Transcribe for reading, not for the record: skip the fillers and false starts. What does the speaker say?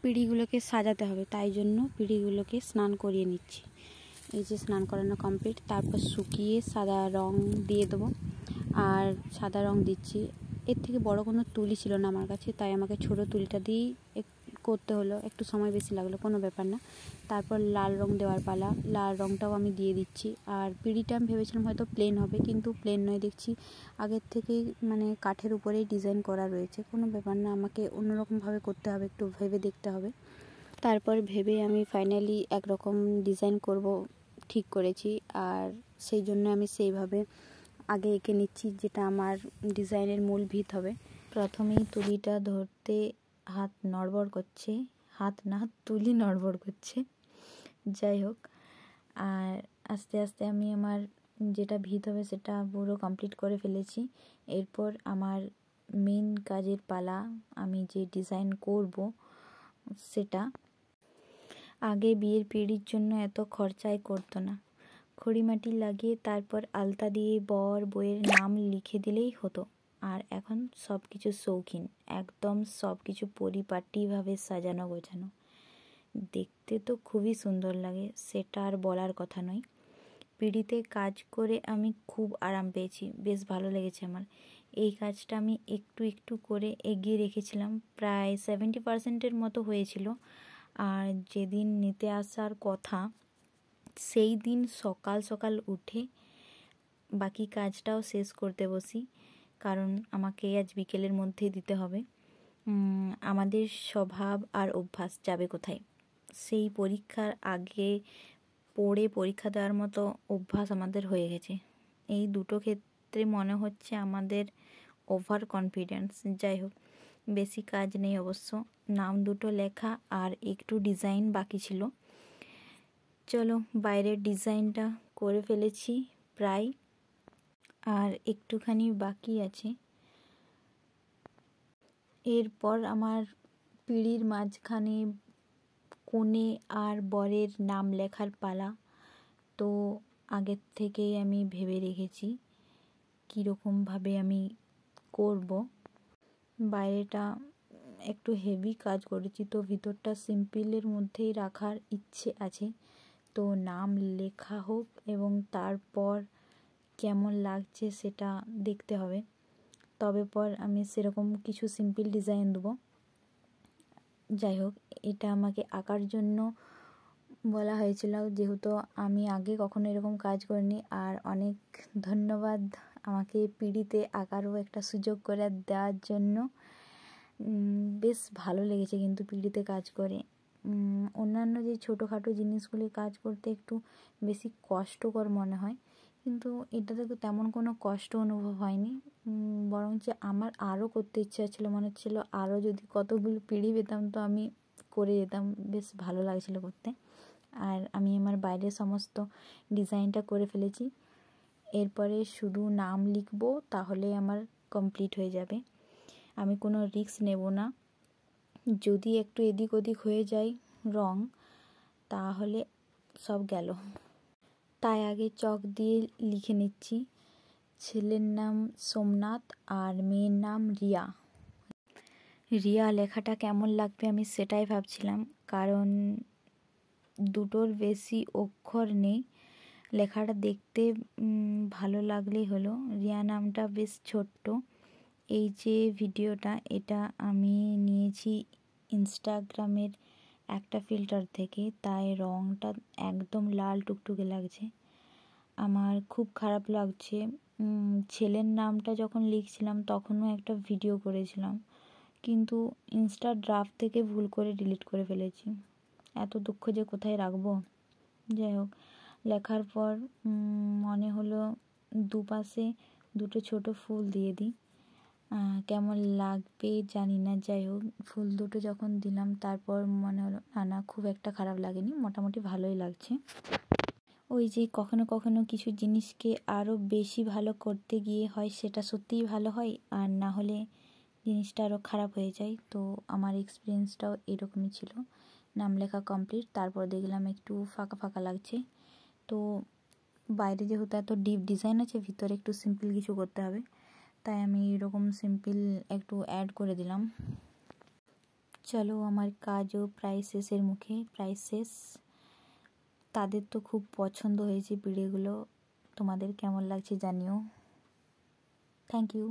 পিঁড়িগুলোকে সাজাতে হবে, তাই জন্য পিঁড়িগুলোকে স্নান করিয়ে নিচ্ছি। এই যে স্নান করানো কমপ্লিট, তারপর শুকিয়ে সাদা রং দিয়ে দেবো। আর সাদা রং দিচ্ছি, এর থেকে বড় কোনো তুলি ছিল না আমার কাছে, তাই আমাকে ছোট তুলিটা দিয়েই করতে হলো। একটু সময় বেশি লাগলো, কোনো ব্যাপার না। তারপর লাল রং দেওয়ার পালা, লাল রংটাও আমি দিয়ে দিচ্ছি। আর পিঁড়িটা আমি ভেবেছিলাম হয়তো প্লেন হবে, কিন্তু প্লেন নয়, দেখছি আগের থেকেই মানে কাঠের উপরেই ডিজাইন করা রয়েছে। কোনো ব্যাপার না, আমাকে অন্যরকমভাবে করতে হবে, একটু ভেবে দেখতে হবে। তারপর ভেবে আমি ফাইনালি একরকম ডিজাইন করব ঠিক করেছি, আর সেই জন্য আমি সেইভাবে আগে এঁকে নিচ্ছি, যেটা আমার ডিজাইনের মূল ভিত হবে। প্রথমেই তুলিটা ধরতে হাত নড়বড় করছে, হাত না তুলি নড়বড় করছে, যাই হোক। আর আস্তে আস্তে আমি আমার যেটা ভিত হবে সেটা পুরো কমপ্লিট করে ফেলেছি। এরপর আমার মেন কাজের পালা, আমি যে ডিজাইন করব সেটা। আগে বিয়ের পিঁড়ির জন্য এত খরচাই করতো না, খড়িমাটি লাগিয়ে তারপর আলতা দিয়ে বর বউয়ের নাম লিখে দিলেই হতো। আর এখন সব কিছু শৌখিন, একদম সব কিছু পরিপাটিভাবে সাজানো গোছানো, দেখতে তো খুবই সুন্দর লাগে, সেটা আর বলার কথা নয়। পিঁড়িতে কাজ করে আমি খুব আরাম পেয়েছি, বেশ ভালো লেগেছে আমার। এই কাজটা আমি একটু একটু করে এগিয়ে রেখেছিলাম, প্রায় 70% মতো হয়েছিল। আর যেদিন নিতে আসার কথা সেই দিন সকাল সকাল উঠে বাকি কাজটাও শেষ করতে বসি, কারণ আমাকে আজ বিকেলের মধ্যেই দিতে হবে। আমাদের স্বভাব আর অভ্যাস যাবে কোথায়? সেই পরীক্ষার আগে পড়ে পরীক্ষা দেওয়ার মতো অভ্যাস আমাদের হয়ে গেছে। এই দুটো ক্ষেত্রে মনে হচ্ছে আমাদের ওভার কনফিডেন্স। যাই হোক, বেশি কাজ নেই অবশ্য, নাম দুটো লেখা আর একটু ডিজাইন বাকি ছিল। চলো, বাইরের ডিজাইনটা করে ফেলেছি প্রায়, আর একটুখানি বাকি আছে। এরপর আমার পিঁড়ির মাঝখানে কনে আর বরের নাম লেখার পালা। তো আগের থেকেই আমি ভেবে রেখেছি কীরকমভাবে আমি করব। বাইরেটা একটু হেভি কাজ করেছি, তো ভিতরটা সিম্পলের মধ্যেই রাখার ইচ্ছে আছে। তো নাম লেখা হোক এবং তারপর কেমন লাগছে সেটা দেখতে হবে, তবে পর আমি সেরকম কিছু সিম্পল ডিজাইন দেবো। যাই হোক, এটা আমাকে আঁকার জন্য বলা হয়েছিল, যেহেতু আমি আগে কখনো এরকম কাজ করিনি। আর অনেক ধন্যবাদ আমাকে পিঁড়িতে আঁকারও একটা সুযোগ করে দেওয়ার জন্য। বেশ ভালো লেগেছে কিন্তু পিঁড়িতে কাজ করে। অন্যান্য যে ছোটোখাটো জিনিসগুলি কাজ করতে একটু বেশি কষ্টকর মনে হয়, কিন্তু এটাতে তো তেমন কোনো কষ্ট অনুভব হয়নি, বরঞ্চ আমার আরও করতে ইচ্ছা ছিল, মনে হচ্ছিলো আরও যদি কতগুলো পিঁড়ি পেতাম তো আমি করে যেতাম, বেশ ভালো লাগছিলো করতে। আর আমি আমার বাইরের সমস্ত ডিজাইনটা করে ফেলেছি, এরপরে শুধু নাম লিখবো, তাহলে আমার কমপ্লিট হয়ে যাবে। আমি কোনো রিস্ক নেব না, যদি একটু এদিক ওদিক হয়ে যায় রং তাহলে সব গেল। তাই আগে চক দিয়ে লিখে নিচ্ছি, ছেলের নাম সোমনাথ আর মেয়ের নাম রিয়া। রিয়া লেখাটা কেমন লাগবে আমি সেটাই ভাবছিলাম, কারণ দুটোর বেশি অক্ষর নেই, লেখাটা দেখতে ভালো লাগলেই হলো। রিয়া নামটা বেশ ছোট্ট। এই যে ভিডিওটা, এটা আমি নিয়েছি ইনস্টাগ্রামের একটা ফিল্টার থেকে, তাই রঙটা একদম লাল টুকটুকে লাগছে, আমার খুব খারাপ লাগছে। ছেলের নামটা যখন লিখছিলাম তখনও একটা ভিডিও করেছিলাম, কিন্তু ইনস্টা ড্রাফট থেকে ভুল করে ডিলিট করে ফেলেছি, এত দুঃখ যে কোথায় রাখবো। যাই হোক, লেখার পর মনে হলো দুপাশে দুটো ছোট ফুল দিয়ে দিই, কেমন লাগবে জানি না। যাই হোক, ফুল দুটো যখন দিলাম তারপর মনে হলো না, খুব একটা খারাপ লাগেনি, মোটামুটি ভালোই লাগছে। ওই যে কখনো কখনো কিছু জিনিসকে আরও বেশি ভালো করতে গিয়ে হয় সেটা সত্যিই ভালো হয়, আর না হলে জিনিসটা আরও খারাপ হয়ে যায়। তো আমার এক্সপিরিয়েন্সটাও এরকমই ছিল। নাম লেখা কমপ্লিট, তারপর দেখলাম একটু ফাঁকা ফাঁকা লাগছে, তো বাইরে যেহেতু এত ডিপ ডিজাইন আছে, ভিতরে একটু সিম্পল কিছু করতে হবে, তাই আমি এরকম সিম্পল একটু অ্যাড করে দিলাম। চলো, আমার কাজও প্রায় শেষের মুখে, প্রায় শেষ। তাদের তো খুব পছন্দ হয়েছে পিড়েগুলো, তোমাদের কেমন লাগছে জানিও। Thank you.